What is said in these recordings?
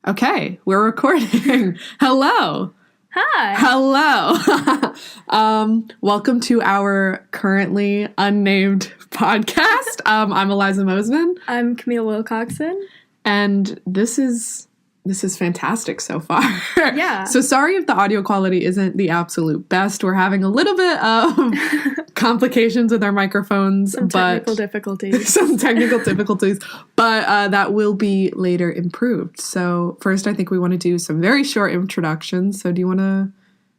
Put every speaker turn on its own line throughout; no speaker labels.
Okay, we're recording. Hello.
Hi.
Hello. Welcome to our currently unnamed podcast. I'm Eliza Mosman.
I'm Camille Wilcoxon.
And this is fantastic so far.
Yeah.
So sorry if the audio quality isn't the absolute best. We're having a little bit of complications with our microphones.
Some technical difficulties.
But that will be later improved. So first, I think we want to do some very short introductions. So do you want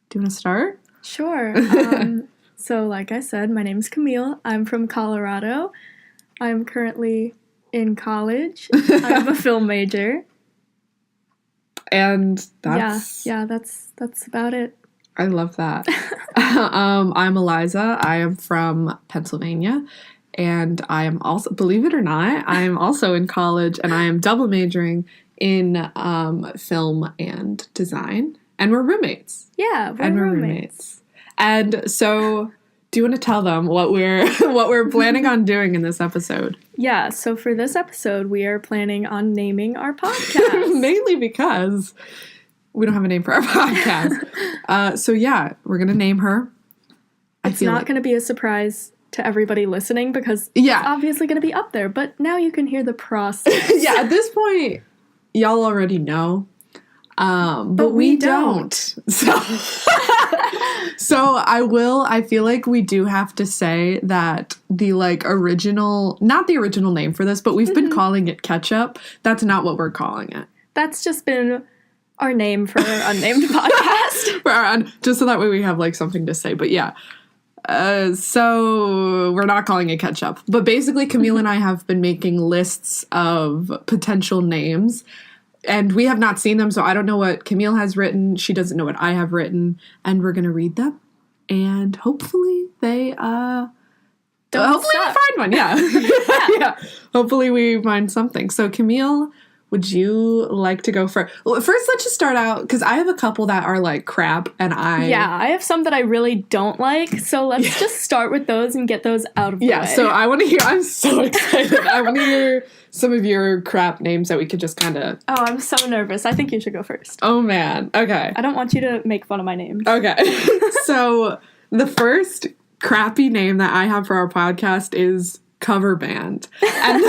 to start?
Sure. So like I said, my name's Camille. I'm from Colorado. I'm currently in college. I'm a film major.
And that's...
Yeah, that's about it.
I love that. I'm Eliza. I am from Pennsylvania. And I am also, believe it or not, I am also in college. And I am double majoring in film and design. And we're roommates.
Yeah, we're roommates.
And so... do you want to tell them what we're planning on doing in this episode?
Yeah, so for this episode, we are planning on naming our podcast.
Mainly because we don't have a name for our podcast. So yeah, we're going to name her.
It's not going to be a surprise to everybody listening because it's obviously going to be up there, but now you can hear the process.
Yeah, at this point, y'all already know. But we don't. So I feel like we do have to say that the not the original name for this, but we've been calling it ketchup. That's not what we're calling it.
That's just been our name for our unnamed podcast.
Just so that way we have something to say. But yeah. So we're not calling it ketchup. But basically Camille and I have been making lists of potential names. And we have not seen them, so I don't know what Camille has written. She doesn't know what I have written. And we're going to read them. And hopefully we find one. Yeah. Yeah. Hopefully we find something. So Camille, would you like to go first? Well, first, let's just start out, because I have a couple that are crap, and
I have some that I really don't like, so let's just start with those and get those out of the way.
Yeah, so I want to hear, I'm so excited. I want to hear some of your crap names that we could just kind of...
Oh, I'm so nervous. I think you should go first.
Oh, man. Okay.
I don't want you to make fun of my names.
Okay. So the first crappy name that I have for our podcast is Cover Band. And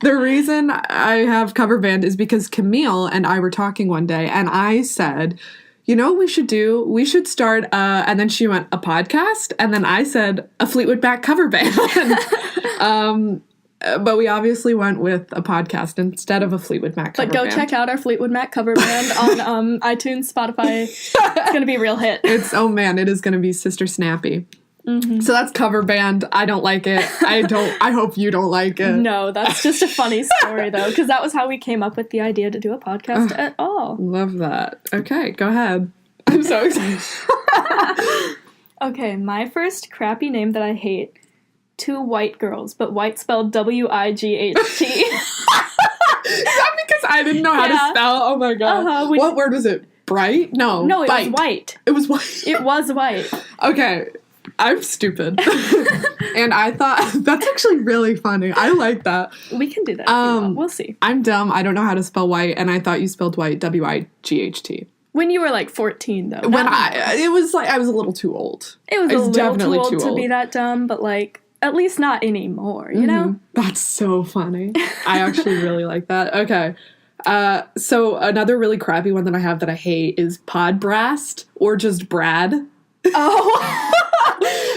the reason I have Cover Band is because Camille and I were talking one day, and I said, you know what we should do? We should start, and then she went, a podcast? And then I said, a Fleetwood Mac cover band. But we obviously went with a podcast instead of a Fleetwood Mac cover band.
But go check out our Fleetwood Mac cover band on iTunes, Spotify. It's going to be a real hit.
It is going to be Sister Snappy. Mm-hmm. So that's Cover Band. I don't like it. I hope you don't like it.
No, that's just a funny story, though, because that was how we came up with the idea to do a podcast at all.
Love that. Okay, go ahead. I'm so excited.
Okay, my first crappy name that I hate. Two white girls, but white spelled W-I-G-H-T.
Is that because I didn't know how to spell? Oh my god. What word was it? Bright? No,
it was white.
It was white.
It was white.
Okay. I'm stupid. And I thought, that's actually really funny. I like that.
We can do that. We'll see.
I'm dumb. I don't know how to spell white, and I thought you spelled white W-I-G-H-T.
When you were 14, though.
I was a little too old.
It was a little too old to be that dumb, but at least not anymore, you know?
That's so funny. I actually really like that. Okay. So another really crappy one that I have that I hate is Podbrast, or just Brad.
Oh,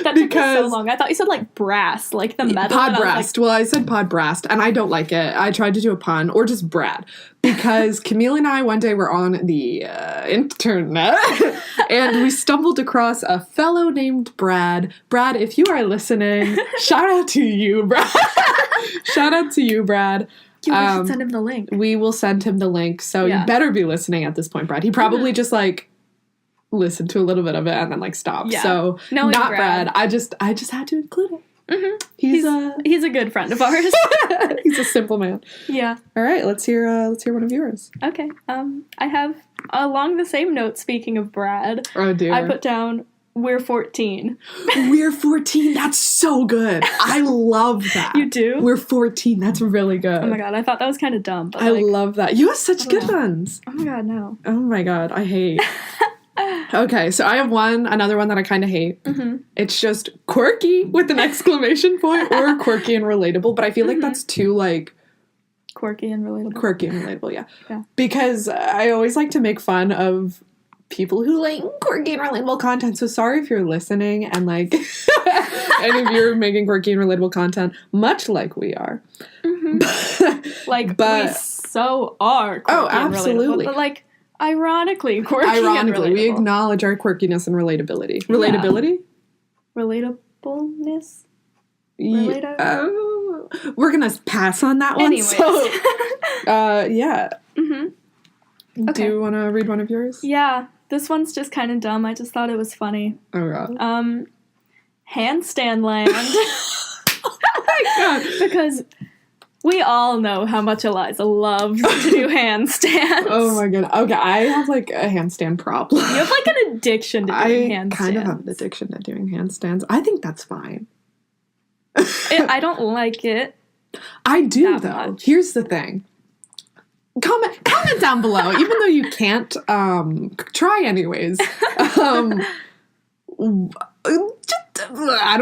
that took me so long. I thought you said brass, the metal.
Podbrast. Well, I said Podbrast, and I don't like it. I tried to do a pun, or just Brad, because Camille and I one day were on the internet, and we stumbled across a fellow named Brad. Brad, if you are listening, shout out to you, Brad. Shout out to you, Brad.
We should send him the link.
We will send him the link, so you better be listening at this point, Brad. He probably just listened to a little bit of it and then stopped. Yeah. So no, not Brad. I just had to include it.
Mm-hmm. He's a good friend of ours.
He's a simple man.
Yeah.
All right, let's hear one of yours.
Okay. I have along the same note. Speaking of Brad,
oh dear,
I put down We're 14.
We're 14. That's so good. I love that.
You do?
We're 14. That's really good.
Oh my god, I thought that was kind of dumb. But
I love that. You have such good ones.
Oh my god, no.
Oh my god, I hate. Okay, so I have another one that I kind of hate.
Mm-hmm.
It's just quirky with an exclamation point, or quirky and relatable, but I feel like that's too, like...
Quirky and relatable.
Quirky and relatable, yeah.
Yeah.
Because I always like to make fun of people who like quirky and relatable content, so sorry if you're listening and, like, and if you're making quirky and relatable content, much like we are.
Mm-hmm. Like, we so are quirky and
absolutely.
relatable, but, like, ironically quirky and relatable.
We acknowledge our quirkiness and relatability. Relatability?
Relatableness?
We're gonna pass on that one.
Anyways.
So, yeah.
Mm-hmm.
Do you want to read one of yours?
Yeah, this one's just kind of dumb. I just thought it was funny.
Oh god.
Handstand land.
Oh my god.
Because we all know how much Eliza loves to do handstands.
Oh my god. Okay, I have like a handstand problem.
You have like an addiction to doing handstands. I
kind of have an addiction to doing handstands. I think that's fine.
I don't like it.
I do, though.
Much.
Here's the thing. Comment down below, even though you can't. Try anyways. I don't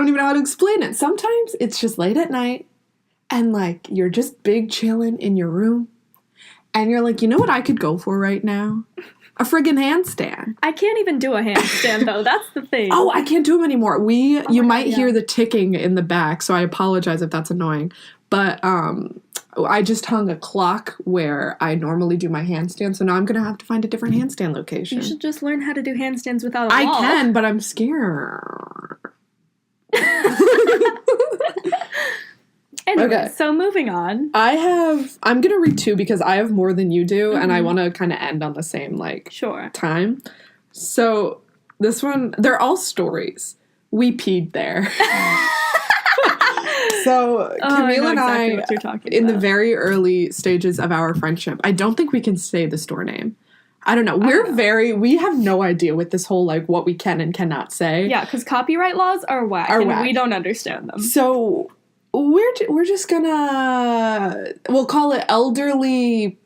even know how to explain it. Sometimes it's just late at night, and like you're just big chilling in your room, and you're like, you know what I could go for right now? A friggin' handstand.
I can't even do a handstand, though. That's the thing.
Oh, I can't do them anymore. You might hear the ticking in the back, so I apologize if that's annoying. But I just hung a clock where I normally do my handstand, so now I'm going to have to find a different handstand location.
You should just learn how to do handstands without a wall.
I can, but I'm scared.
Anyway, okay. So moving on.
I'm going to read two because I have more than you do, and I want to kind of end on the same, like, time. So, this one, they're all stories. We peed there. So, Camille and I, in the very early stages of our friendship, I don't think we can say the store name. I don't know. We have no idea with this whole, like, what we can and cannot say.
Yeah, because copyright laws are whack, we don't understand them.
So... We're just gonna... We'll call it Elderly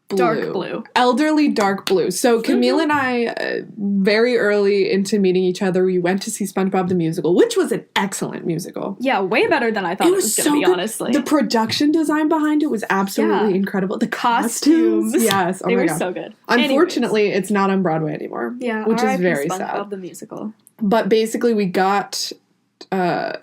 Blue.
Dark Blue.
Elderly Dark Blue. So Camille and I, very early into meeting each other, we went to see SpongeBob the Musical, which was an excellent musical.
Yeah, way better than I thought it was going to be, honestly.
The production design behind it was absolutely incredible. The costumes. Yes. Oh
they
my
were
God.
So good.
Unfortunately, it's not on Broadway anymore.
Yeah,
which is very
SpongeBob
sad.
The Musical.
But basically, we got...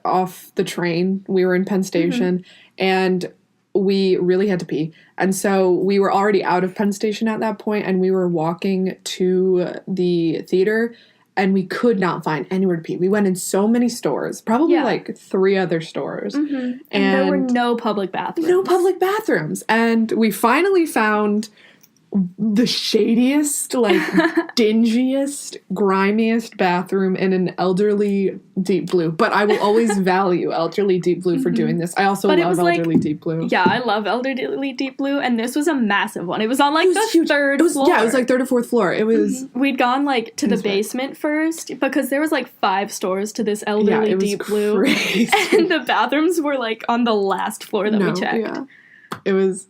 off the train. We were in Penn Station, and we really had to pee. And so we were already out of Penn Station at that point, and we were walking to the theater, and we could not find anywhere to pee. We went in so many stores, probably like 3 other stores.
Mm-hmm. And there were no public bathrooms.
No public bathrooms. And we finally found the shadiest, like, dingiest, grimiest bathroom in an Elderly Deep Blue. But I will always value Elderly Deep Blue for doing this. I also love Elderly Deep Blue.
Yeah, I love Elderly Deep Blue, and this was a massive one. It was on, like, the third floor.
Yeah, it was, like, 3rd or 4th floor. It was...
We'd gone, like, to the basement first, because there was, like, 5 stores to this Elderly Deep Blue.
Crazy.
And the bathrooms were, like, on the last floor that we checked.
Yeah. It was...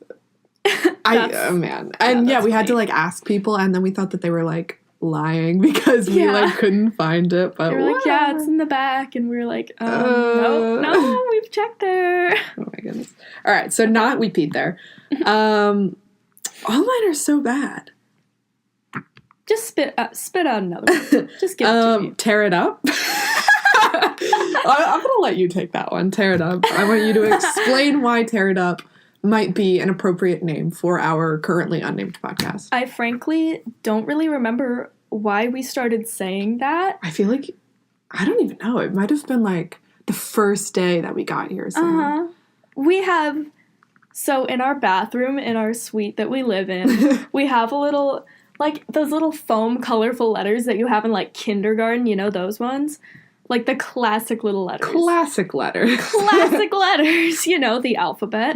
oh man. And we had to like ask people, and then we thought that they were like lying because we like couldn't find it. But
they were like, yeah, it's in the back, and we were like, no, we've checked there.
Oh my goodness. All right, so we peed there. All mine are so bad.
Just spit out another one. Just give it to me.
Tear it up. I'm gonna let you take that one. Tear it up. I want you to explain why Tear It Up might be an appropriate name for our currently unnamed podcast.
I frankly don't really remember why we started saying that.
I feel like, I don't even know. It might have been like the first day that we got here.
We have, so in our bathroom, in our suite that we live in, we have a little, like those little foam colorful letters that you have in like kindergarten, you know, those ones? Like the classic little letters.
Classic letters.
Classic letters. You know, the alphabet.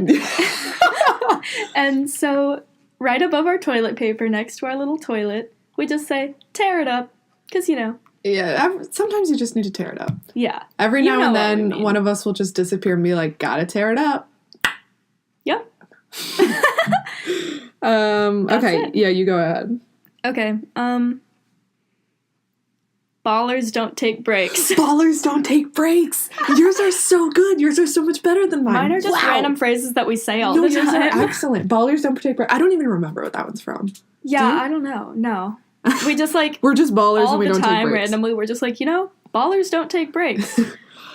And so right above our toilet paper, next to our little toilet, we just say, tear it up. Because, you know,
Yeah, sometimes you just need to tear it up.
Yeah.
Every
You
now
know
and
what we
then,
mean.
one of us will just disappear and be like, gotta tear it up.
Yep.
Okay,
it.
yeah, you go ahead.
Okay. Ballers don't take breaks.
Ballers don't take breaks. Yours are so good. Yours are so much better than mine.
Mine are just
Wow.
random phrases that we say all
No,
the
yours are
time.
excellent. Ballers don't take breaks. I don't even remember what that one's from.
Yeah,
Do you?
I don't know. No. We just like
We're just ballers
all
and we
the
don't take
time
breaks.
randomly we're just like, ballers don't take breaks.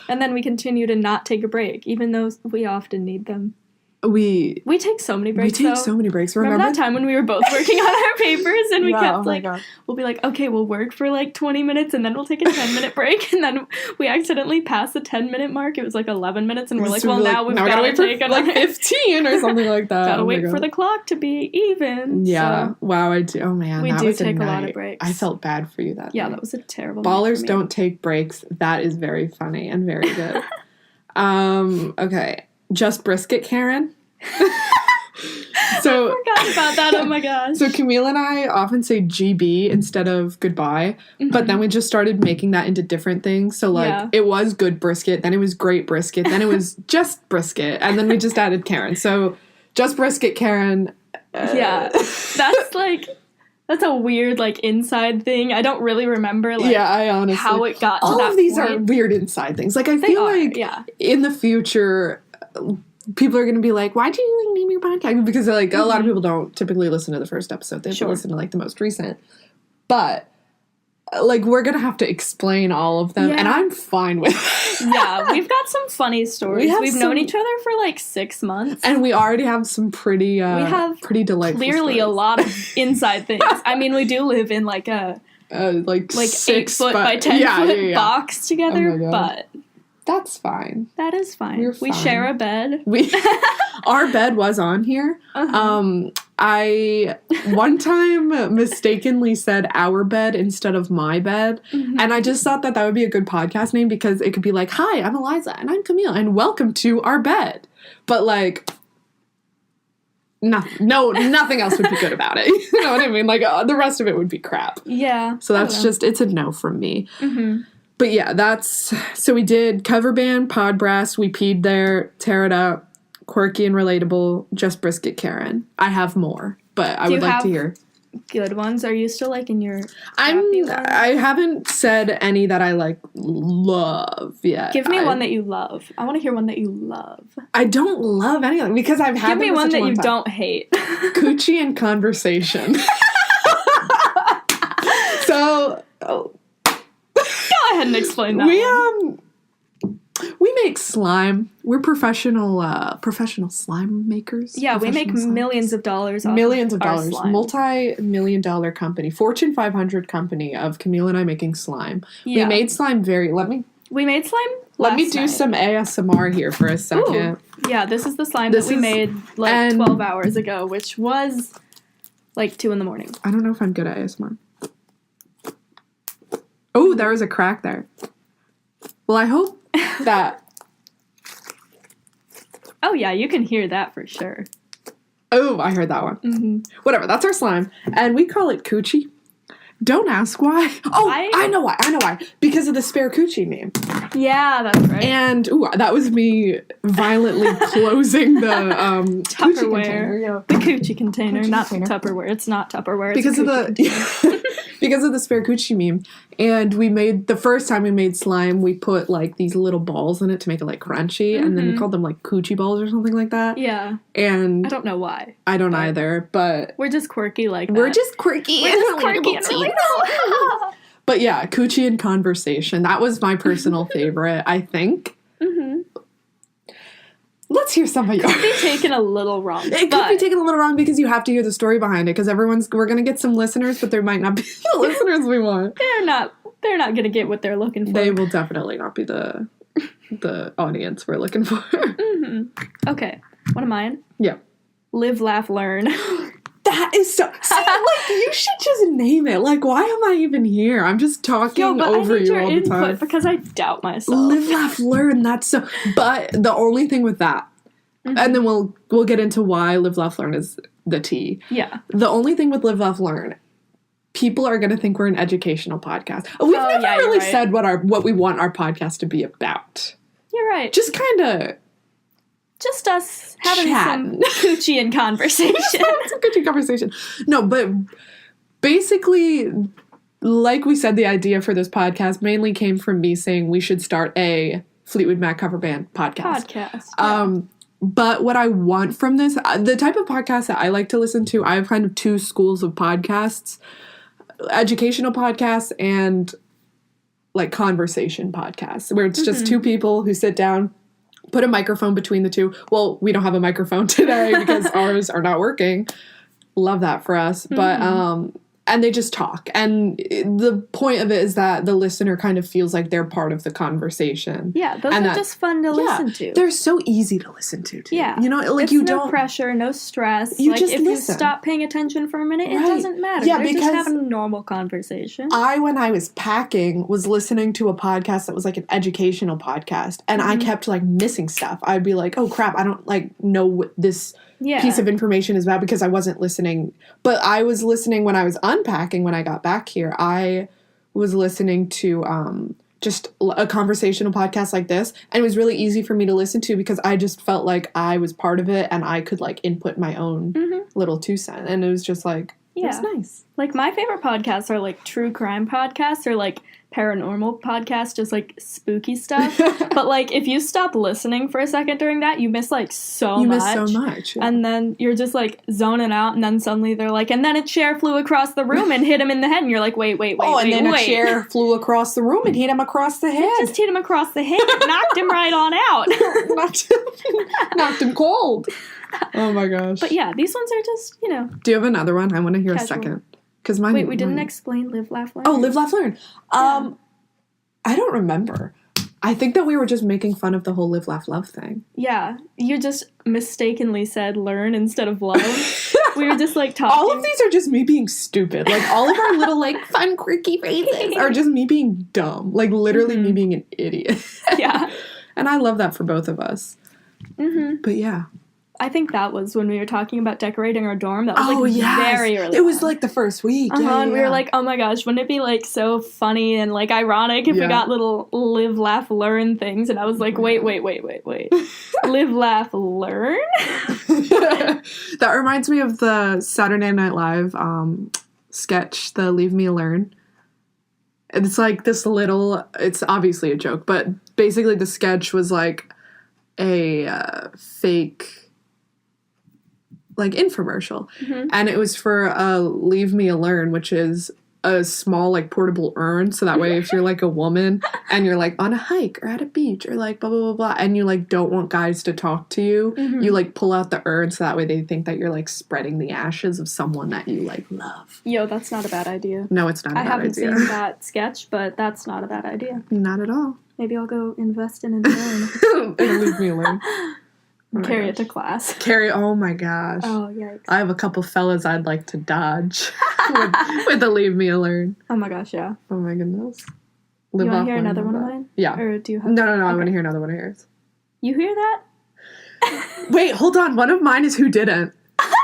And then we continue to not take a break, even though we often need them.
We
take so many breaks.
take
though.
so many breaks.
Remember that time when we were both working on our papers and we
Yeah,
kept
oh my God.
we'll be like, okay, we'll work for like 20 minutes and then we'll take a 10-minute break, and then we accidentally passed the 10-minute mark. It was like 11 minutes and we're like,
So
well,
we're
now
like,
we've
now we
got to
gotta wait
take
for like 15 or something like that.
gotta
Oh my
wait for
God.
the clock to be even.
Yeah.
So,
Wow. I do. Oh man.
We
that
do
was
take a lot of
night.
breaks.
I felt bad for you that.
yeah,
night.
that was a terrible night for
Ballers
me.
don't take breaks. That is very funny and very good. Okay. Just Brisket, Karen. So
Forgot about that. Oh my gosh.
So Camille and I often say GB instead of goodbye, but then we just started making that into different things. So like
Yeah.
it was good brisket, then it was great brisket, then it was just brisket, and then we just added Karen. So Just Brisket, Karen.
Yeah. That's a weird like inside thing. I don't really remember like
Yeah, I honestly
how it got to
all
that
of these
point.
are weird inside things. Like I
They
feel
are,
like
yeah.
in the future people are going to be like, why do you like name your podcast? Because like a lot of people don't typically listen to the first episode. They have to listen to like the most recent. But like we're going to have to explain all of them, and
Yeah.
I'm fine with it.
Yeah, we've got some funny stories. We've known each other for like 6 months.
And we already have some pretty
have
pretty delightful
Clearly a
stories.
lot of inside things. I mean, we do live in like a
like
8 foot by 10 foot box together,
Oh my God.
but
that's fine.
that is fine.
We're
We
fine.
share a bed.
We our bed was on here.
Uh-huh.
I one time mistakenly said our bed instead of my bed, and I just thought that would be a good podcast name because it could be like, "Hi, I'm Eliza and I'm Camille and welcome to our bed." But like nothing else would be good about it. You know what I mean? Like the rest of it would be crap.
Yeah.
So that's just it's a no from me.
Mm-hmm.
But yeah, so we did cover band, pod brass, we peed there, tear it up, quirky and relatable, Just Brisket, Karen. I have more, but I
Do
would
you
like to
have
hear.
good ones. Are you still like in your crappy ones?
I haven't said any that I like love yet.
Give me one that you love. I want to hear one that you love.
I don't love any of them because I've had
Give me
them for
one
such a
that
long
you
time.
don't hate.
Coochie and conversation. So
Go ahead and explain that.
we make slime. We're professional slime makers.
Yeah, we make
Professional slime.
millions of dollars.
Millions of
our
dollars.
slime.
Multi-million-dollar company. Fortune 500 company of Camille and I making slime.
Yeah.
We made slime
We made slime.
let me
last
do
night.
some ASMR here for a second.
Ooh. Yeah, this is the slime
This
that we
is-
made like
and-
12 hours ago, which was like 2 a.m.
I don't know if I'm good at ASMR. Oh, there was a crack there. Well, I hope that...
Oh yeah, you can hear that for sure.
Oh, I heard that one.
Mm-hmm.
Whatever, that's our slime. And we call it coochie. Don't ask why. Oh, I know why. Because of the spare coochie meme.
Yeah, that's right.
And that was me violently closing the coochie
Tupperware.
container. Yeah.
The coochie container,
Coochie
not
container.
Tupperware. It's not Tupperware. It's
Because
a
of
coochie
the because of the spare coochie meme. And the first time we made slime, we put like these little balls in it to make it like crunchy, and then we called them like coochie balls or something like that.
Yeah.
And
I don't know why.
I don't either, but
We're just quirky like that.
we're just quirky.
We're just quirky and relatable.
But yeah, coochie and conversation. That was my personal favorite, I think.
Mm-hmm.
Let's hear some of yours.
Could be taken a little wrong.
It could be taken a little wrong because you have to hear the story behind it. Because we're gonna get some listeners, but there might not be the listeners we want.
They're not gonna get what they're looking for.
They will definitely not be the audience we're looking for.
Mm-hmm. Okay, one of mine.
Yeah,
Live, laugh, learn.
that is so. See, like you should just name it. Like, why am I even here? I'm just talking over you all the time.
Because I doubt myself.
Live, laugh, learn. That's so. But the only thing with that, and then we'll get into why live, laugh, learn is the T.
Yeah.
The only thing with live, laugh, learn people are going to think we're an educational podcast. We've never really said what we want our podcast to be about.
You're right.
Just kind of...
Just us having some coochie conversation.
Some coochie conversation. No, but basically, like we said, the idea for this podcast mainly came from me saying we should start a Fleetwood Mac cover band podcast.
Yeah.
But what I want from this, the type of podcast that I like to listen to, I have kind of two schools of podcasts. Educational podcasts and like conversation podcasts, where it's just two people who sit down, put a microphone between the two. Well, we don't have a microphone today because ours are not working. Love that for us. But, and they just talk. And the point of it is that the listener kind of feels like they're part of the conversation.
Yeah, those are just fun to listen to.
They're so easy to listen to, too.
Yeah.
You know, like
it's no pressure, no stress.
You
like,
just
if
listen.
You stop paying attention for a minute, it doesn't matter.
Yeah,
they're
because
just having a normal conversation.
When I was packing, was listening to a podcast that was like an educational podcast. And I kept like missing stuff. I'd be like, oh crap, I don't like know what this piece of information is about because I wasn't listening. But I was listening when I was unpacking when I got back here. I was listening to just a conversational podcast like this, and it was really easy for me to listen to because I just felt like I was part of it and I could like input my own little 2 cents, and it was just like it was nice.
Like my favorite podcasts are like true crime podcasts or like paranormal podcasts, just like spooky stuff. But like if you stop listening for a second during that, you miss like so much. You miss so much. Yeah. And then you're just like zoning out, and then suddenly they're like, and then a chair flew across the room and hit him in the head, and you're like, wait.
And then a chair flew across the room and hit him across the head.
It just hit him across the head. It knocked him right on out.
knocked him cold. Oh my gosh.
But yeah, these ones are just, you know.
Do you have another one? I want to hear
casual.
A second. Mine,
Wait, we didn't explain Live, Laugh, Learn.
Oh, Live, Laugh, Learn. I don't remember. I think that we were just making fun of the whole Live, Laugh, Love thing.
Yeah. You just mistakenly said learn instead of love. We were just like talking.
All of these are just me being stupid. Like all of our little like fun, quirky phrases are just me being dumb. Like literally me being an idiot.
Yeah.
And I love that for both of us. But yeah.
I think that was when we were talking about decorating our dorm. That was very early.
It was like the first week.
And we were like, oh my gosh, wouldn't it be like so funny and like ironic if we got little live, laugh, learn things? And I was like, wait. Live, laugh, learn?
That reminds me of the Saturday Night Live sketch, the Leave Me Alone. It's like this little, it's obviously a joke, but basically the sketch was like a fake like infomercial, and it was for Leave Me Alone, which is a small like portable urn, so that way if you're like a woman and you're like on a hike or at a beach or like blah blah blah blah and you like don't want guys to talk to you, you like pull out the urn so that way they think that you're like spreading the ashes of someone that you like love.
Yo, that's not a bad idea.
No, it's not a bad idea. I haven't
seen that sketch, but that's not a bad idea.
Not at all.
Maybe I'll go invest in an urn.
Leave Me Alone. Oh
carry it to class.
Oh my gosh.
Oh, yikes.
I have a couple fellas I'd like to dodge with the Leave Me Alone.
Oh my gosh, yeah.
Oh my goodness.
You want to hear another one of mine?
Yeah.
Or do you have...
No, I want to hear another one of yours.
You hear that?
Wait, hold on. One of mine is Who Didn't.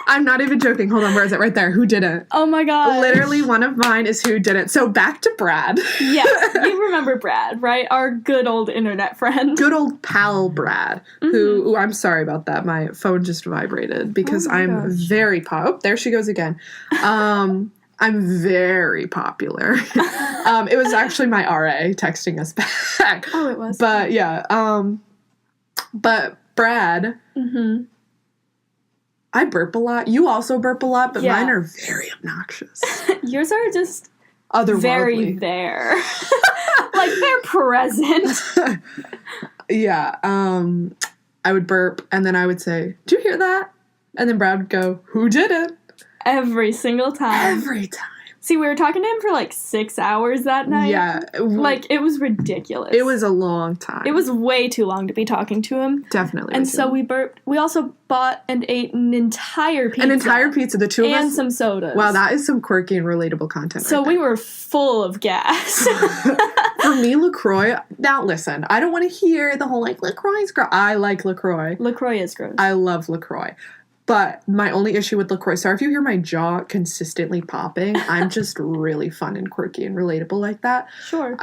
I'm not even joking. Hold on, where is it? Right there. Who didn't?
Oh my god.
Literally one of mine is Who Didn't. So back to Brad.
Yes, you remember Brad, right? Our good old internet friend.
Good old pal Brad, who I'm sorry about that. My phone just vibrated because I'm very oh, there she goes again. I'm very popular. It was actually my RA texting us back.
Oh, it was.
But yeah, but Brad, I burp a lot. You also burp a lot, but mine are very obnoxious.
Yours are just
otherworldly.
Very there. Like they're present.
Yeah. I would burp and then I would say, "Do you hear that?" And then Brad would go, "Who did it?"
Every single time.
Every time.
See, we were talking to him for like 6 hours that night.
Yeah.
Like, it was ridiculous.
It was a long time.
It was way too long to be talking to him.
Definitely.
And so we burped. We also bought and ate an entire pizza.
The two of us.
And some sodas.
Wow, that is some quirky and relatable content.
So we were full of gas.
For me, LaCroix, now listen, I don't want to hear the whole like, LaCroix's gross. I like LaCroix.
LaCroix is gross.
I love LaCroix. But my only issue with LaCroix, sorry if you hear my jaw consistently popping, I'm just really fun and quirky and relatable like that.
Sure.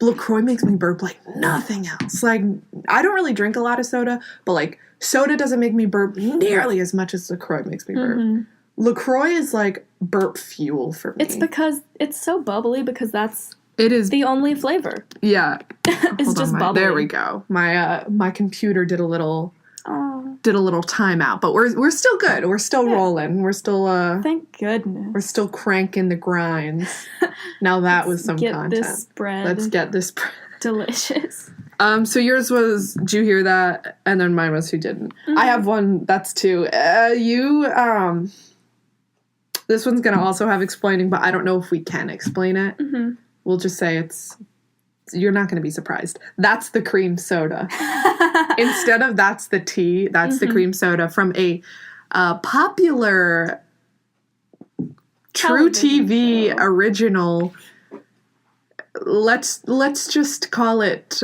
LaCroix makes me burp like nothing else. Like, I don't really drink a lot of soda, but like soda doesn't make me burp nearly as much as LaCroix makes me burp.
Mm-hmm.
LaCroix is like burp fuel for me.
It's because it's so bubbly because that's
it is
the only flavor.
Yeah.
It's just bubbly.
There we go. My computer did a little timeout, but we're still good. We're still rolling. We're still
thank goodness.
We're still cranking the grinds. Now that was some content. Let's get this spread.
Delicious.
So yours was, did you hear that? And then mine was who didn't. Mm-hmm. I have one that's two. This one's gonna also have explaining, but I don't know if we can explain it.
Mm-hmm.
We'll just say you're not gonna be surprised. That's the cream soda. Instead of that's the tea, that's the cream soda from a popular True TV original. Let's just call it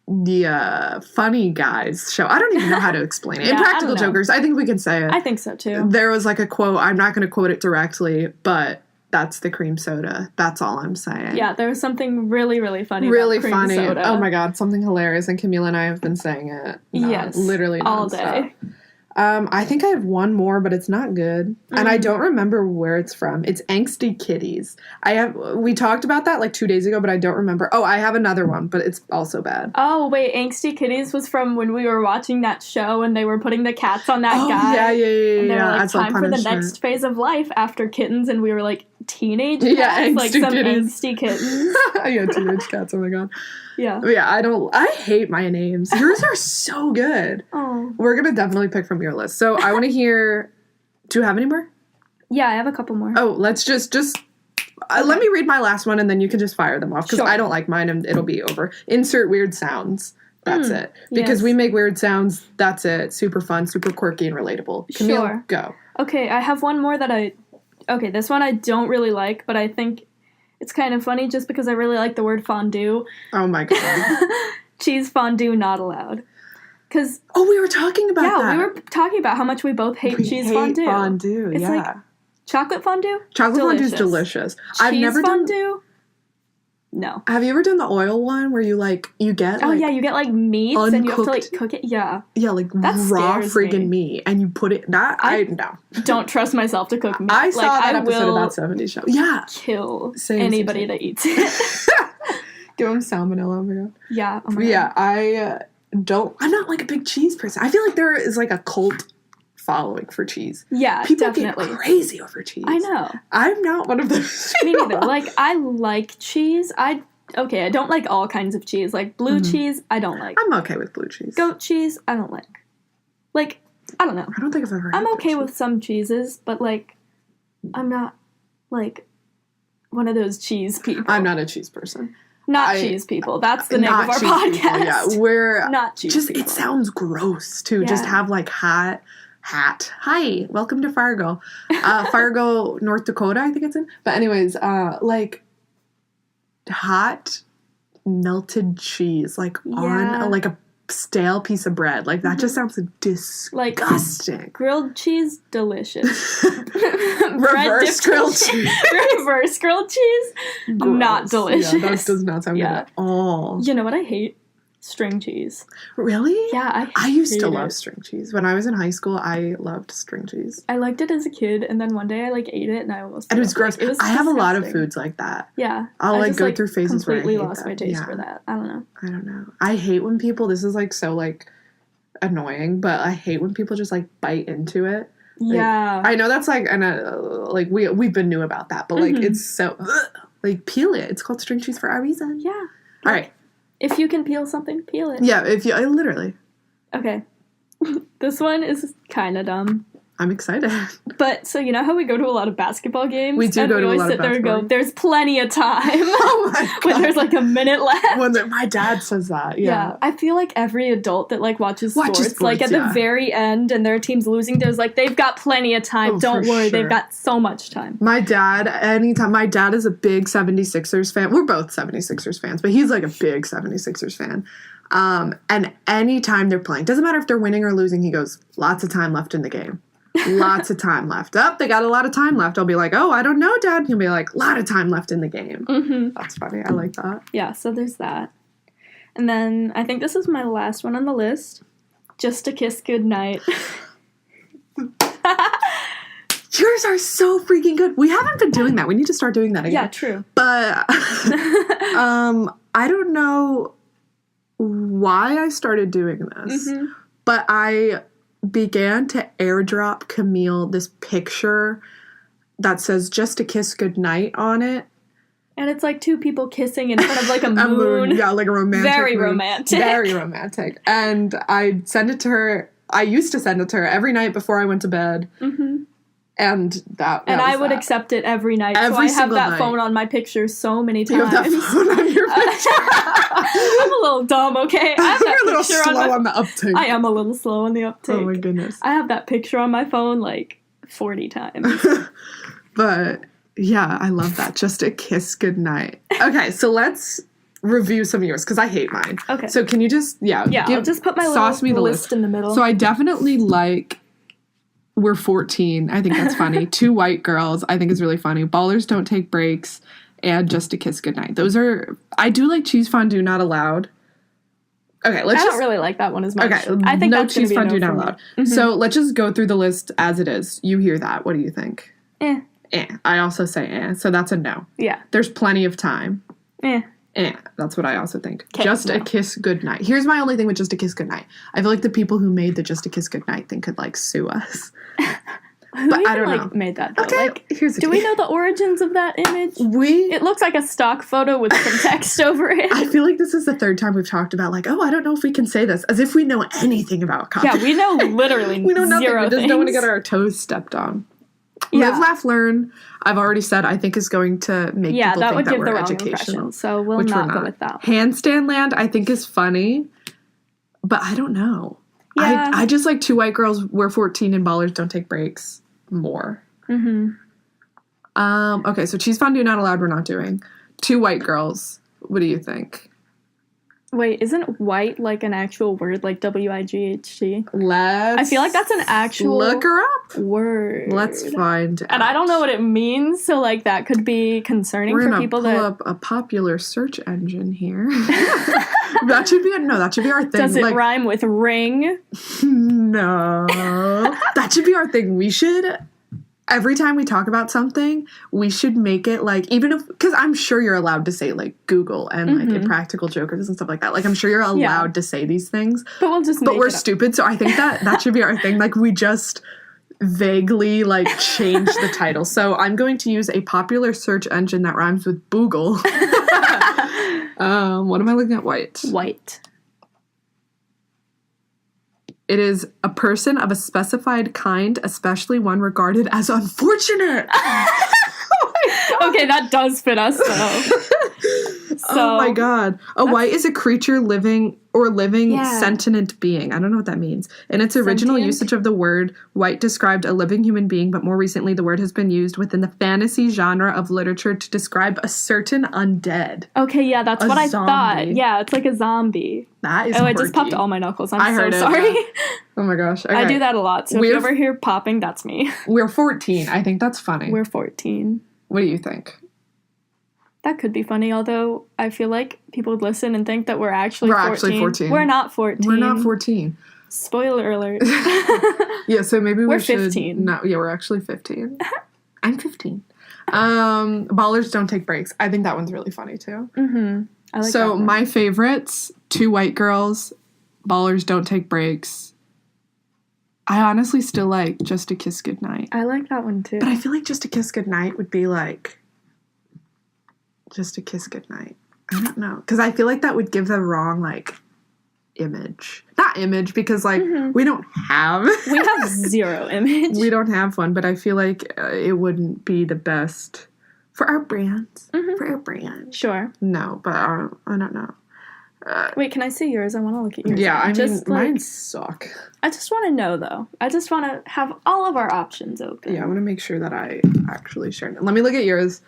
the Funny Guys show. I don't even know how to explain it. Impractical Jokers. I think we can say it.
I think so too.
There was like a quote. I'm not going to quote it directly, but that's the cream soda. That's all I'm saying.
Yeah, there was something really, really funny.
Really
about
funny.
Cream soda.
Oh my god, something hilarious. And Camille and I have been saying it.
Yes,
literally
all
nonstop.
day.
I think I have one more, but it's not good. And I don't remember where it's from. It's Angsty Kitties. We talked about that like 2 days ago, but I don't remember. Oh, I have another one, but it's also bad.
Oh, wait, Angsty Kitties was from when we were watching that show and they were putting the cats on that guy.
Yeah.
And they were like,
As
time for the next phase of life after kittens, and we were like, teenage cats?
Yeah,
like some angsty kittens.
Yeah, teenage cats, oh my god.
Yeah.
Yeah, I hate my names. Yours are so good.
Oh.
We're going to definitely pick from your list. So I want to hear, do you have any more?
Yeah, I have a couple more.
Oh, let's just let me read my last one and then you can just fire them off because I don't like mine and it'll be over. Insert weird sounds. That's it. Because we make weird sounds. That's it. Super fun, super quirky, and relatable. Camille, go.
Okay, I have one more okay, this one I don't really like, but I think it's kind of funny just because I really like the word fondue.
Oh my god.
Cheese fondue not allowed. Because
we were talking about that.
Yeah, we were talking about how much we both hate cheese fondue. It's like chocolate fondue?
Chocolate fondue is delicious.
I've never fondue? No.
Have you ever done the oil one where you get
you get like meats
uncooked,
and you have to like cook it? Yeah.
Yeah, like that raw friggin' meat and you put it no.
Don't trust myself to cook meat.
I saw that episode of That 70s Show. Yeah.
Kill anybody that eats it.
Give them salmonella, oh my god.
Yeah. Oh my
god. I'm not like a big cheese person. I feel like there is like a cult following for cheese.
Yeah,
people
definitely.
Get crazy over cheese.
I know.
I'm not one of those.
Me neither. Like, I like cheese. I don't like all kinds of cheese. Like, blue cheese, I don't like.
I'm okay with blue cheese.
Goat cheese, I don't like. Like, I don't know.
I don't think I've ever.
I'm okay with some cheeses, but like, I'm not like one of those cheese people.
I'm not a cheese person.
Not cheese people. That's the name of our podcast.
People, yeah, we're
not cheese people.
It sounds gross too. Yeah. Just have like hat. Hi, welcome to Fargo. Fargo, North Dakota, I think it's in. But anyways, like hot melted cheese, like on like a stale piece of bread. Like that just sounds disgusting.
Like, grilled cheese, delicious.
Reverse grilled cheese.
Reverse grilled cheese, gross. Not delicious.
Yeah, that does not sound good at all.
You know what I hate? String cheese.
Really?
Yeah,
I used to love string cheese. When I was in high school, I loved string cheese.
I liked it as a kid, and then one day I like ate it, and I almost.
And it was gross. I have a lot of foods like that.
Yeah,
I'll like go through phases where I
completely lost my taste for that. I don't know.
I hate when people. This is like so like annoying, but I hate when people just like bite into it. Like,
yeah,
I know that's like like we've been new about that, but like it's so like peel it. It's called string cheese for a reason.
Yeah.
All right.
If you can peel something, peel it.
Yeah, literally.
Okay. This one is kind of dumb.
I'm excited.
But, so you know how we go to a lot of basketball games?
We do go to a lot of basketball games. And we always sit there and go,
there's plenty of time.
Oh my God.
When there's like a minute left.
My dad says that, yeah.
I feel like every adult that like watches sports like at the very end and their team's losing, there's like, they've got plenty of time.
Oh,
don't worry,
sure.
they've got so much time.
My dad is a big 76ers fan. We're both 76ers fans, but he's like a big 76ers fan. And anytime they're playing, doesn't matter if they're winning or losing, he goes, lots of time left in the game. Lots of time left. They got a lot of time left. I'll be like, oh, I don't know, Dad. He'll be like, lot of time left in the game.
Mm-hmm.
That's funny. I like that.
Yeah, so there's that. And then I think this is my last one on the list. Just a kiss goodnight.
Yours are so freaking good. We haven't been doing that. We need to start doing that again.
Yeah, true.
But I don't know why I started doing this, but I began to airdrop Camille this picture that says just a kiss goodnight on it.
And it's like two people kissing in front of like a moon.
Yeah, like a romantic
Very
moon.
romantic.
Very romantic. And I send it to her. I used to send it to her every night before I went to bed. Mm-hmm. And
I would accept it every night.
Every
so I have that
night.
phone on my picture so many times.
You have that phone on your picture.
I'm a little dumb, okay? I have that
You're a little
picture
slow on the uptake.
I am a little slow on the uptake.
Oh my goodness.
I have that picture on my phone like 40 times.
But yeah, I love that. Just a kiss goodnight. Okay, so let's review some of yours because I hate mine.
Okay.
So can you just
I'll just put my little list in the middle.
So I definitely like We're 14. I think that's funny. Two white girls. I think is really funny. Ballers don't take breaks. And just a kiss goodnight. Those are. I do like cheese fondue not allowed. Okay, let's.
I don't really like that one as much.
Okay,
I think
no
that's
cheese
gonna be
fondue
a no
not
for
allowed.
me. Mm-hmm.
So let's just go through the list as it is. You hear that? What do you think?
Eh.
I also say eh. So that's a no.
Yeah.
There's plenty of time.
Eh.
That's what I also think.
Okay,
just a kiss goodnight. Here's my only thing with just a kiss goodnight. I feel like the people who made the just a kiss goodnight thing could like sue us.
Who
But
even,
I don't know.
made that though?
Okay,
Like,
here's the
do we know the origins of that image? It looks like a stock photo with some text over it.
I feel like this is the third time we've talked about like, oh, I don't know if we can say this, as if we know anything about copyright.
Yeah, we know literally
we know nothing.
zero
We just
things.
don't want to get our toes stepped on.
Yeah.
Live, laugh, learn. I've already said I think is going to make people
that
think
would
that
give
we're
the wrong
educational.
impression. So we'll
which
not
we're
go with that.
Handstand land I think is funny, but I don't know.
Yeah.
I just like two white girls. We're 14 and ballers don't take breaks more.
Mm-hmm.
Okay, so cheese fondue not allowed. We're not doing. Two white girls. What do you think?
Wait, isn't white like an actual word, like WIGHT?
Let's.
I feel like that's an actual
look her up.
word.
Let's find out.
And I don't know what it means, so like that could be concerning
We're
for
gonna
people
pull
that.
up a popular search engine here. That should be our thing.
Does it rhyme with ring?
No. That should be our thing. We should. Every time we talk about something, we should make it like, even if, because I'm sure you're allowed to say like Google and like Impractical Jokers and stuff like that. Like I'm sure you're allowed to say these things.
But we'll just.
But we're stupid, so I think that should be our thing. Like we just vaguely like change the title. So I'm going to use a popular search engine that rhymes with Boogle. What am I looking at?
White.
It is a person of a specified kind, especially one regarded as unfortunate.
Okay, that does fit us though.
Oh my god. A white is a creature living sentient being. I don't know what that means. In its original usage of the word, white described a living human being, but more recently the word has been used within the fantasy genre of literature to describe a certain undead.
Okay, yeah, that's what I
zombie.
thought. Yeah, it's like a zombie.
That is
I just
quirky.
popped all my knuckles.
I heard
so sorry.
Yeah. Oh my gosh. Okay.
I do that a lot, so if you ever hear popping, that's me.
We're 14. I think that's funny.
We're 14.
What do you think?
That could be funny, although I feel like people would listen and think that we're actually
14.
We're not 14.
We're not 14.
Spoiler alert.
Yeah, so maybe
we're
should
15.
No, yeah, we're actually 15. I'm 15. Ballers don't take breaks. I think that one's really funny too.
Mm-hmm. I like
so
that one.
my favorites: two white girls, ballers don't take breaks. I honestly still like Just a Kiss Goodnight.
I like that one too.
But I feel like Just a Kiss Goodnight would be like Just a Kiss Goodnight. I don't know. Because I feel like that would give the wrong, like, image. Not image, because, like, we don't have...
We have zero image.
We don't have one, but I feel like it wouldn't be the best for our brands. For our brand.
Sure.
No, but I don't know.
Wait, can I see yours? I want to look at yours.
Yeah, I mean,
just,
mine suck.
I just want to know, though. I just want to have all of our options open.
Yeah, I want to make sure that I actually share it. Let me look at yours.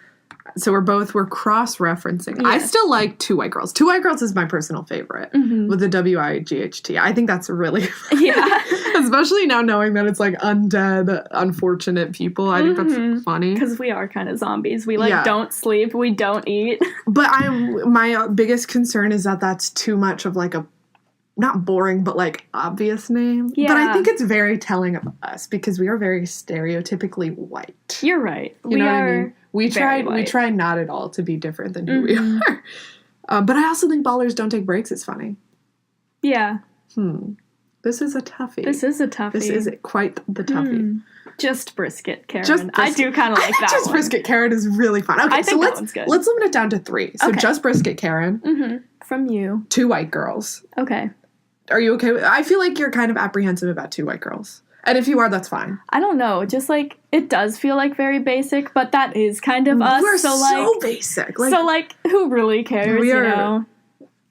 So we're cross-referencing. I still like Two White Girls. Two White Girls is my personal favorite with the WIGHT. I think that's really funny.
Yeah.
Especially now knowing that it's like undead, unfortunate people. I think that's funny.
Because we are kind of zombies. We don't sleep. We don't eat.
But my biggest concern is that that's too much of like a, not boring, but like obvious name.
Yeah.
But I think it's very telling of us because we are very stereotypically white.
You're right.
You know what I mean? We
very
try not at all to be different than who we are. But I also think Ballers Don't Take Breaks is funny.
Yeah.
This is a toughie.
This is a toughie.
This is quite the toughie.
Just Brisket, Karen.
Just Brisket.
I do kind of like that
Just
one.
Brisket, Karen is really fun. Okay,
I think that one's good.
Let's limit it down to 3. So Just Brisket, Karen.
From you.
Two White Girls.
Okay.
Are you okay with? I feel like you're kind of apprehensive about Two White Girls. And if you are, that's fine.
I don't know. Just like, it does feel like very basic, but that is kind of us.
We're
so
basic.
Who really cares,
we are,
you know?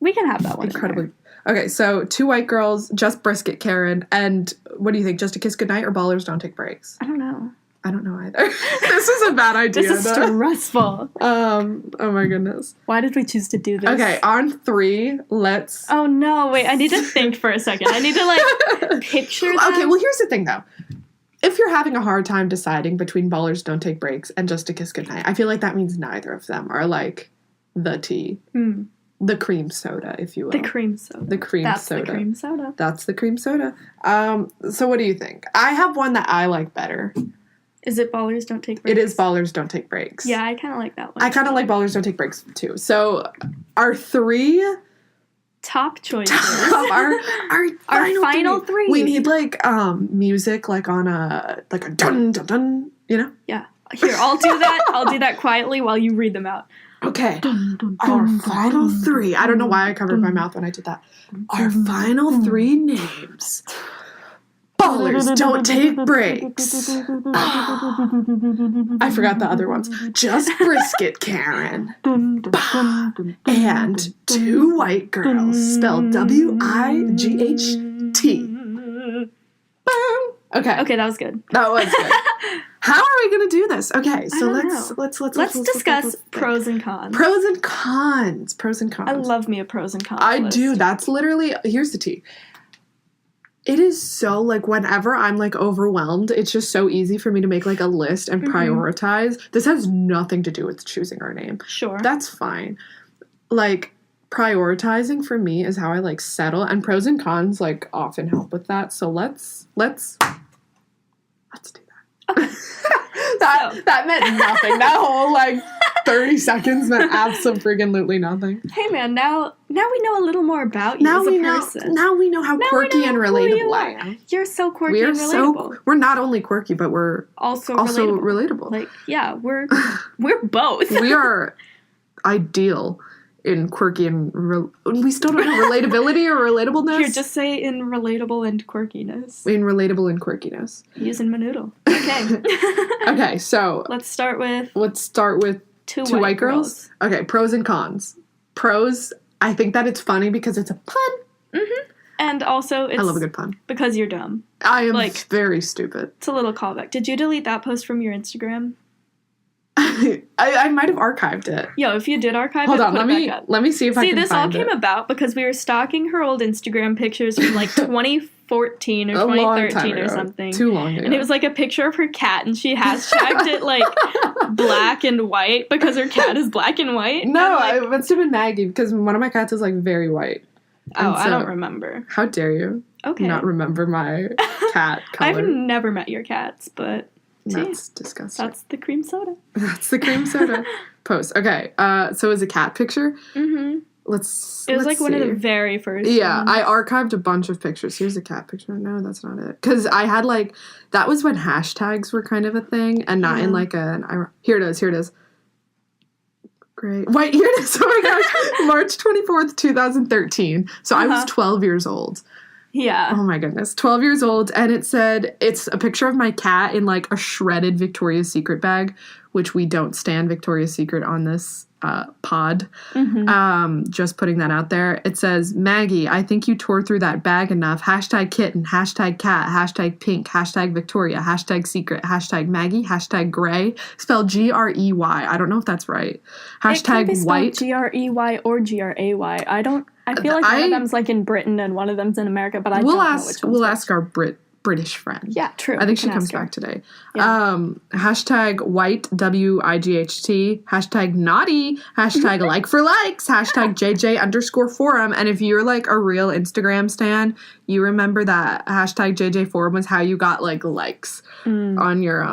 We can have that one.
Incredibly. Okay, so Two White Girls, Just Brisket, Karen, and what do you think? Just a Kiss Goodnight or Ballers Don't Take Breaks?
I don't know.
I don't know either. This is a bad idea.
This is stressful.
Oh my goodness.
Why did we choose to do this?
Okay, on 3, let's...
Oh no, wait, I need to think for a second. I need to like picture them.
Okay, well here's the thing though. If you're having a hard time deciding between Ballers Don't Take Breaks and Just a Kiss Goodnight, I feel like that means neither of them are like the tea. The cream soda, if you will.
The cream soda.
The cream
That's
soda.
the cream soda.
That's the cream soda. So what do you think? I have one that I like better.
Is it Ballers Don't Take Breaks?
It is Ballers Don't Take Breaks.
Yeah, I kind of like that one.
I kind of like Ballers Don't Take Breaks too. So our 3
top choices.
our
final 3.
We need like music like on a dun dun dun, you know?
Yeah. Here, I'll do that. I'll do that quietly while you read them out.
Okay. Our final 3. I don't know why I covered my mouth when I did that. Our final 3 names. Ballers Don't Take Breaks. I forgot the other ones. Just Brisket, Karen. And Two White Girls, spelled WIGHT. Okay.
Okay, that was good.
That was good. How are we going to do this? Okay, so let's
discuss pros and cons.
Pros and cons. Pros and cons.
I love me a pros and cons
I
list.
do. That's literally, here's the tea. It is so, like, whenever I'm, like, overwhelmed, it's just so easy for me to make, like, a list and prioritize. This has nothing to do with choosing our name.
Sure.
That's fine. Like, prioritizing for me is how I, like, settle. And pros and cons, like, often help with that. So let's do that. Okay. that meant nothing. That whole, like, 30 seconds meant absolutely nothing.
Hey man, now we know a little more about you as a person.
Now we know how quirky and relatable I am.
You're so quirky and relatable.
We're not only quirky, but we're
also
relatable.
Like, yeah, we're both.
We are ideal in quirky and we still don't know relatability or relatableness.
Here, just say in relatable and quirkiness.
In relatable and quirkiness.
Using my noodle. Okay.
Okay, so
let's start with Two White Girls.
Okay, pros and cons. Pros, I think that it's funny because it's a pun.
And also, I
love a good pun.
Because you're dumb.
I am very stupid.
It's a little callback. Did you delete that post from your Instagram?
I might have archived it.
Yo, if you did archive
Hold
it,
on,
put it back up.
let me see if I can find it.
See, this all came about because we were stalking her old Instagram pictures from like 2014 or 2013 or something.
Too long ago.
And it was like a picture of her cat, and she hashtagged it like black and white because her cat is black and white.
No, it must have been Maggie because one of my cats is like very white.
Oh, I don't remember.
How dare you?
Okay.
Not remember my cat color.
I've never met your cats, but
that's disgusting.
That's the cream soda.
That's the cream soda. Post. Okay. So it was a cat picture.
Mm-hmm. It was like one of the very first.
Yeah,
ones.
I archived a bunch of pictures. Here's a cat picture. No, that's not it. Because I had like that was when hashtags were kind of a thing, and not in like here it is. Here it is. Great. Wait, here it is. Oh my gosh. March 24th, 2013. So I was 12 years old.
Yeah.
Oh my goodness. 12 years old. And it said, it's a picture of my cat in like a shredded Victoria's Secret bag, which we don't stand Victoria's Secret on this pod. Just putting that out there. It says, Maggie, I think you tore through that bag enough. Hashtag kitten, hashtag cat, hashtag pink, hashtag Victoria, hashtag secret, hashtag Maggie, hashtag gray, spelled Grey. I don't know if that's right. Hashtag
it can be
white.
Grey or Gray. I feel like one of them's like in Britain and one of them's in America, but I don't know which one's
We'll ask our British friend.
Yeah, true.
I think she comes back today. Yeah. Hashtag white, WIGHT, hashtag naughty, hashtag like for likes, hashtag JJ_forum. And if you're like a real Instagram stan, you remember that hashtag JJ forum was how you got like likes on your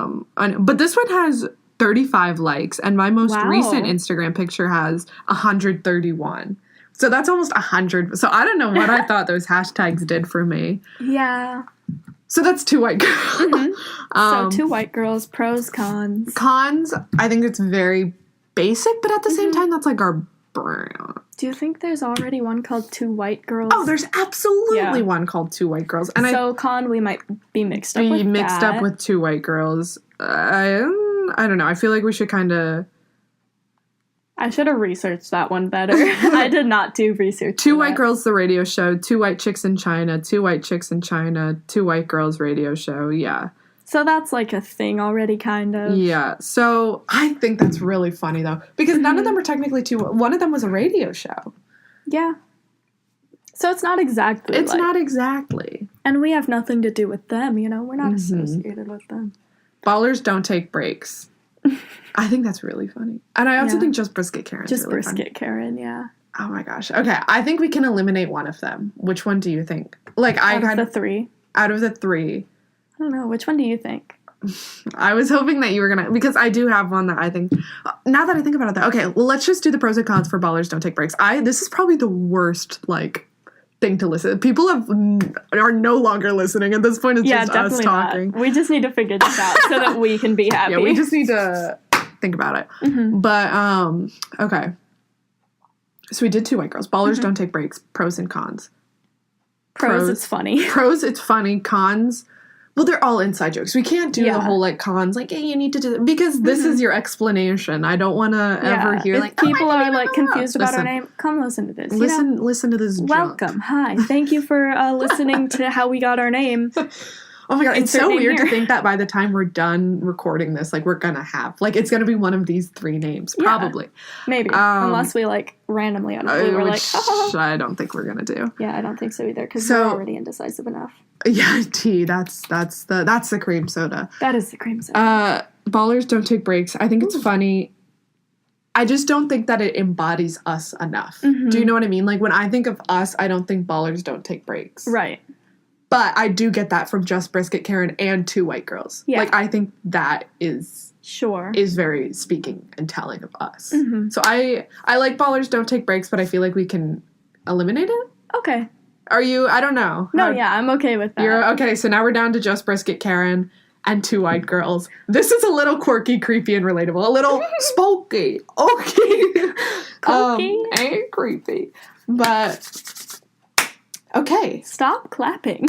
but this one has 35 likes, and my most recent Instagram picture has 131. So that's almost 100. So I don't know what I thought those hashtags did for me.
Yeah.
So that's 2 white girls.
So 2 white girls, pros, cons.
Cons, I think it's very basic, but at the same time, that's like our brand.
Do you think there's already one called 2 white girls?
Oh, there's absolutely one called 2 white girls. And
con, we might be mixed up with
up with 2 white girls. I don't know. I feel like we should kind of...
I should have researched that one better. I did not do research.
2 White Girls, the radio show. 2 White Chicks in China. 2 White Chicks in China. 2 White Girls radio show. Yeah.
So that's like a thing already, kind of.
Yeah. So I think that's really funny, though. Because none of them are technically 2... One of them was a radio show.
Yeah. So it's not exactly
It's not exactly.
And we have nothing to do with them, you know? We're not associated with them.
Ballers don't take breaks. I think that's really funny. And I also think Just Brisket Karen.
Just really Brisket funny. Karen, yeah.
Oh my gosh. Okay, I think we can eliminate one of them. Which one do you think? Like
out of the 3.
Out of the 3.
I don't know. Which one do you think?
I was hoping that you were gonna, because I do have one that I think. Now that I think about it, though, okay. Well, let's just do the pros and cons for Ballers Don't Take Breaks. This is probably the worst thing to listen. People are no longer listening at this point. It's just us talking.
Not. We just need to figure this out so that we can be happy.
Yeah, we just need to think about it. But okay. So we did 2 white girls. Ballers don't take breaks. Pros and cons.
Pros, it's funny.
Pros, it's funny. Cons, well, they're all inside jokes. We can't do the whole cons. Hey, you need to do that, because this is your explanation. I don't want to ever hear
if people are confused about our name. Come listen to this.
Listen to this.
Welcome. Hi. Thank you for listening to how we got our name.
Oh my god, it's so weird to think that by the time we're done recording this, we're gonna have, it's gonna be one of these 3 names, probably.
Maybe. Unless we, randomly on a blue, we're
I don't think we're gonna do.
Yeah, I don't think so either, because we're already indecisive enough.
Yeah, that's the cream soda.
That is the cream soda.
Ballers don't take breaks. I think it's funny. I just don't think that it embodies us enough. Do you know what I mean? When I think of us, I don't think ballers don't take breaks.
Right.
But I do get that from Just Brisket Karen and 2 white girls. Yeah. I think that is very speaking and telling of us. So I like Ballers Don't Take Breaks, but I feel like we can eliminate it.
Okay.
Are you? I don't know.
No, I'm okay with that.
You're okay. So now we're down to Just Brisket Karen and 2 white girls. This is a little quirky, creepy, and relatable. A little spooky. Okay.
Quirky.
And creepy. But okay.
Stop clapping.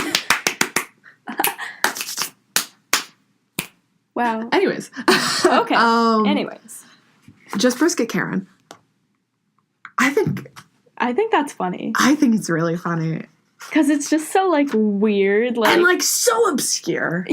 Wow.
Anyways.
Okay. Anyways.
Just Brisket Karen. I think
that's funny.
I think it's really funny.
Because it's just so, weird.
And, so obscure.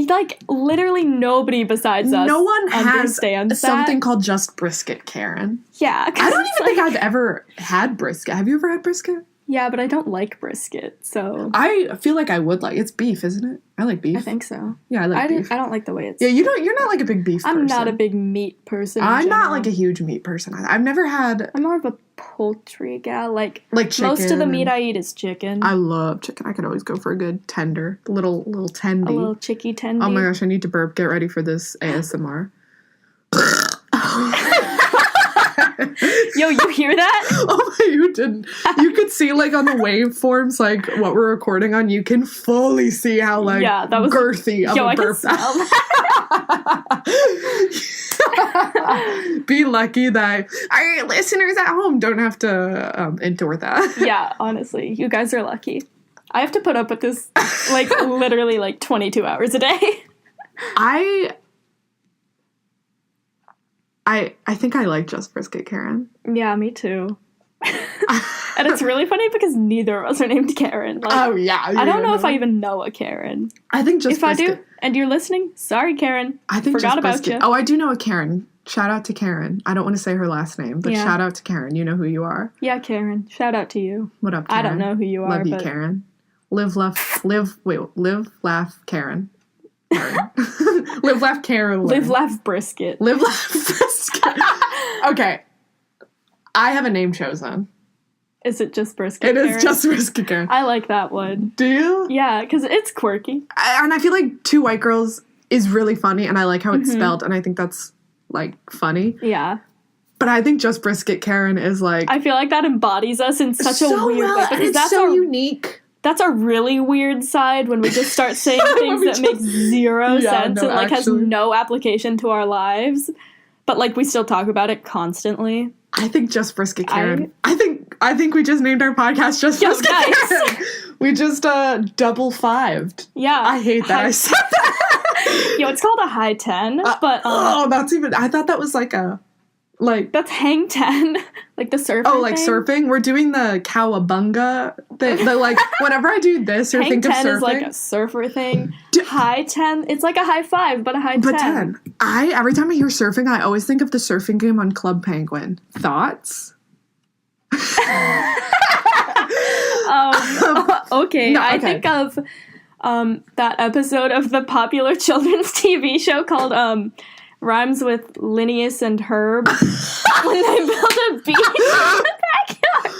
Literally nobody besides us
no one
understands
has something called Just Brisket Karen.
Yeah.
I don't even think I've ever had brisket. Have you ever had brisket?
Yeah, but I don't like brisket, so...
I feel like I would like... It's beef, isn't it? I like beef.
I think so.
Yeah, I like beef.
I don't like the way it's...
Yeah, you're not a big beef person.
I'm not a big meat person
I'm not a huge meat person. I've never had...
I'm more of a poultry gal.
Like chicken.
Most of the meat I eat is chicken.
I love chicken. I could always go for a good tender. Little tendy.
A little chicky tendy.
Oh my gosh, I need to burp. Get ready for this ASMR.
Yo, you hear that?
Oh my, you didn't. You could see on the waveforms, what we're recording on, you can fully see how that was girthy of a burp. Be lucky that our listeners at home don't have to endure that.
Yeah, honestly, you guys are lucky. I have to put up with this literally 22 hours a day.
I think I like Just Brisket Karen.
Yeah, me too. And it's really funny because neither of us are named Karen. Like,
Oh, yeah.
I don't know if I even know a Karen.
I think Just
If
Brisket.
I do, and you're listening, sorry, Karen.
I think
Forgot
Just
about
Brisket.
you.
Oh, I do know a Karen. Shout out to Karen. I don't want to say her last name, but
Yeah.
shout out to Karen. You know who you are.
Yeah, Karen. Shout out to you.
What up, Karen?
I don't know who you are,
Love you,
but
Karen. Live, laugh, Karen. Karen. Live, laugh, Karen.
Live, laugh, brisket.
Live, laugh, Brisket. Okay. I have a name chosen.
Is it Just Brisket
It
Karen?
is Just Brisket Karen.
I like that one.
Do you?
Yeah, because it's quirky.
And I feel like Two White Girls is really funny, and I like how it's
Mm-hmm.
spelled, and I think that's, like, funny.
Yeah.
But I think Just Brisket Karen is, like...
I feel like that embodies us in such a
so
weird
well,
way.
and
Because
it's
that's
so
our
unique.
That's a really weird side when we just start saying things
we
that make zero
Yeah,
sense
no,
and like
actually.
has no application to our lives. But like we still talk about it constantly.
I think Just Brisket Karen. I think we just named our podcast Just
Yo,
Brisket
nice.
Karen. We just double fived.
Yeah.
I hate that I said that.
Yo, it's called a high 10, but
oh, that's even. I thought that was like a
that's hang 10. Like the surfing
Oh, like
thing.
surfing? We're doing the cowabunga thing. Like, whenever I do this or
Hang
think of
10
surfing.
is like a surfer thing. High 10, it's like a high 5, but a high 10.
But 10. Every time I hear surfing, I always think of the surfing game on Club Penguin. Thoughts?
Okay,
No,
I
okay.
think of that episode of the popular children's TV show called Rhymes with Linnaeus and Herb when they build a beach in the backyard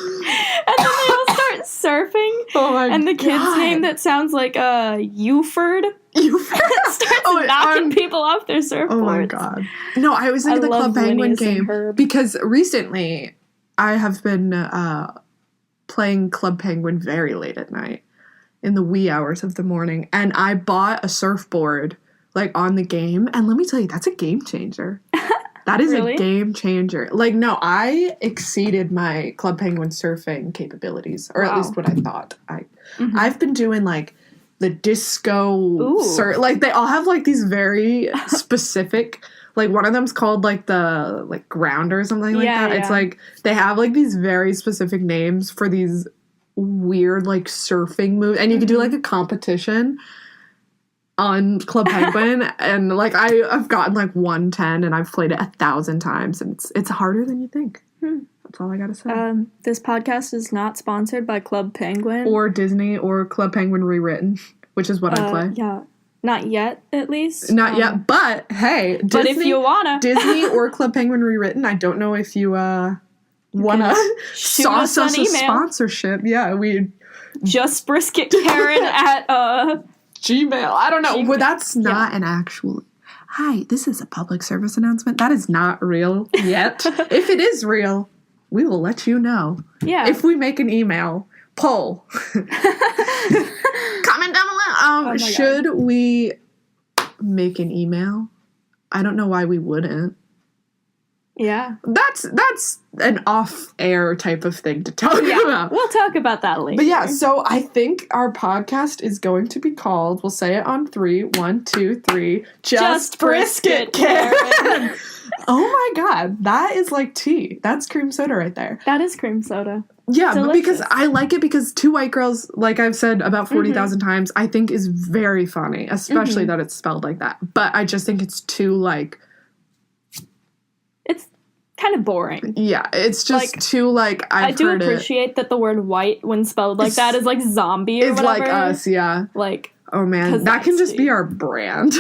and then they all start surfing
Oh my
and the kid's
God.
name that sounds like Uford
You
starts knocking people off their surfboards.
Oh my God. No, I was thinking
I
the Club
love
Penguin
Linnaeus and
game
Herb.
because recently I have been playing Club Penguin very late at night in the wee hours of the morning, and I bought a surfboard like on the game, and let me tell you, that's a game changer. That is
Really?
a game changer. Like, no, I exceeded my Club Penguin surfing capabilities, or at
Wow.
least what I thought. I've been doing like the disco
Ooh.
like they all have like these very specific, like one of them's called like the like grounder or something like
Yeah,
that. It's
yeah.
like they have like these very specific names for these weird like surfing moves, and you can do like a competition on Club Penguin, and like I've gotten like 110, and I've played it 1,000 times, and it's harder than you think. That's all I gotta say.
This podcast is not sponsored by Club Penguin.
Or Disney or Club Penguin Rewritten, which is what I play.
Yeah. Not yet, at least.
Not yet, but hey, Disney,
But if you wanna.
Disney or Club Penguin Rewritten, I don't know if you wanna
shoot
sauce
us
us
an
a
email.
sponsorship. Yeah, we
Just Brisket Karen at
Gmail. I don't know.
Gmail.
Well, that's not an actual. Hi, this is a public service announcement. That is not real yet. If it is real, we will let you know.
yeah.
If we make an email poll, comment down below.
my
Should we make an email? I don't know why we wouldn't.
yeah.
That's an off-air type of thing to talk about.
We'll talk about that later.
But yeah, so I think our podcast is going to be called, we'll say it on 3, 1, 2, 3,
Just Brisket Karen.
Oh my God, that is like tea. That's cream soda right there.
That is cream soda.
Yeah, but because
Delicious.
I like it because Two White Girls, like I've said about 40,000 times, I think is very funny, especially that it's spelled like that. But I just think it's too like,
It's kind of boring.
yeah, it's just too like,
I
I've
do
heard
appreciate that the word white, when spelled like that, is like zombie or
it's
whatever.
like us, yeah.
Like,
Oh man,
'Cause
that can
that's
just be our brand.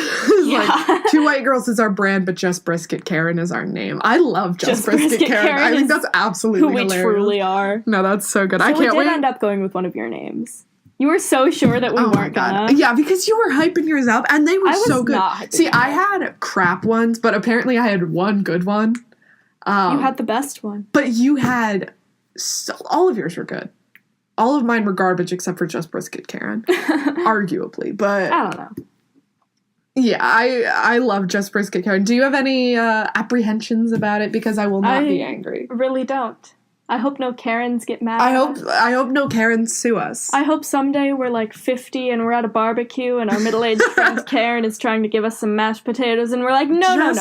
Yeah.
Like, Two White Girls is our brand, but Just Brisket Karen is our name. I love Just Brisket Karen. I think
is
that's absolutely
who we
hilarious.
truly are.
No, that's so good.
So
I
we
can't
did
wait.
end up going with one of your names. You were so sure that we
Oh my
weren't
God.
gonna.
Yeah, because you were hyping yours up, and they were
I was
so good.
not hyping
See,
them
I
up.
had crap ones, but apparently I had one good one.
You had the best one.
But you had all of yours were good. All of mine were garbage except for Just Brisket Karen, arguably. But
I don't know.
yeah, I love Just Brisket Karen. Do you have any apprehensions about it? Because I will not be angry.
Really don't. I hope no Karens get mad.
I
at us.
hope no Karens sue us.
I hope someday we're like 50 and we're at a barbecue and our middle-aged friend Karen is trying to give us some mashed potatoes and we're like, no.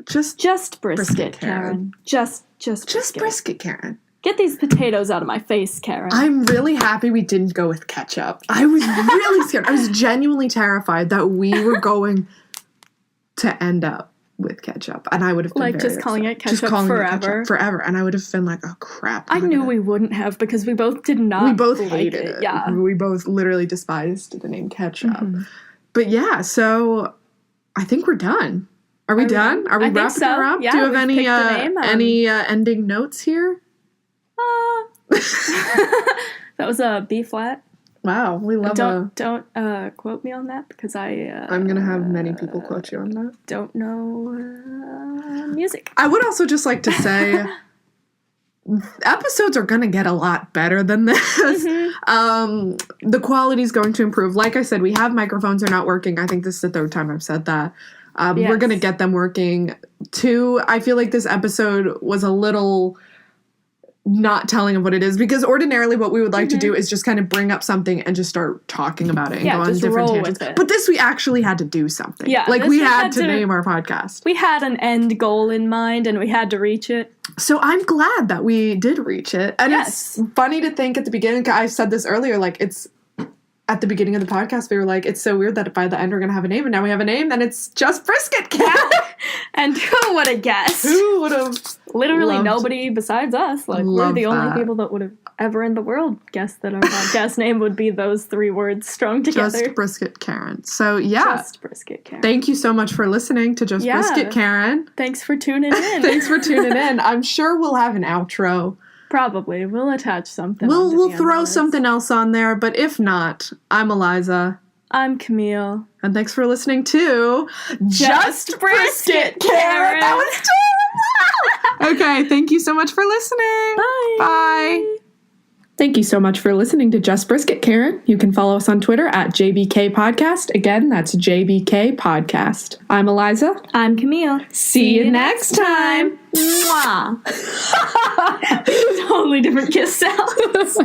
Just brisket,
Brisket, Karen.
Karen. Just
Just brisket, Karen.
Get these potatoes out of my face, Karen.
I'm really happy we didn't go with ketchup. I was really scared. I was genuinely terrified that we were going to end up with ketchup, and I would have been
like
very
just calling
upset.
it ketchup forever.
Forever, and I would have been like, "Oh crap!"
I knew we wouldn't have because we both did not.
We both
like
hated it.
Yeah,
we both literally despised the name ketchup.
Mm-hmm.
But yeah, so I think we're done. Are we done? Are we
I think
wrapping
so.
her up?
Yeah,
Do you have
we've picked the name.
any ending notes here?
That was a B flat.
Wow, we love
Don't quote me on that because
I'm gonna have many people quote you on that.
Don't know music.
I would also just like to say episodes are gonna get a lot better than this.
Mm-hmm.
The quality's going to improve. Like I said, we have microphones are not working. I think this is the third time I've said that.
Yes.
We're gonna get them working. Two, I feel like this episode was a little not telling of what it is, because ordinarily what we would like to do is just kind of bring up something and just start talking about it and go on
just
different
roll
tangents.
with it.
But this we actually had to do something.
Yeah,
like
this
we
we
had
had
to
to-
name our podcast.
We had an end goal in mind and we had to reach it.
So I'm glad that we did reach it. And
Yes.
it's funny to think at the beginning, I said this earlier, like it's at the beginning of the podcast, we were like, it's so weird that by the end we're going to have a name, and now we have a name, and it's Just Brisket, Karen.
And who would have guessed?
Who would have?
Literally
loved-
nobody besides us. Like, we're
loved
the only
that.
people that would have ever in the world guessed that our podcast name would be those three words strung together.
Just Brisket, Karen. So yeah,
Just Brisket, Karen.
thank you so much for listening to Just
Yeah.
Brisket, Karen.
Thanks for tuning in.
Thanks for tuning in. I'm sure we'll have an outro.
Probably. We'll attach something.
We'll
onto the end
throw
of this.
something else on there, but if not, I'm Eliza.
I'm Camille.
And thanks for listening to
Just Brisket, Karen.
That was terrible. Okay, thank you so much for listening.
Bye.
Bye. Thank you so much for listening to Just Brisket, Karen. You can follow us on Twitter at JBK Podcast. Again, that's JBK Podcast. I'm Eliza.
I'm Camille.
See you next time.
Mwah. Totally different kiss sounds.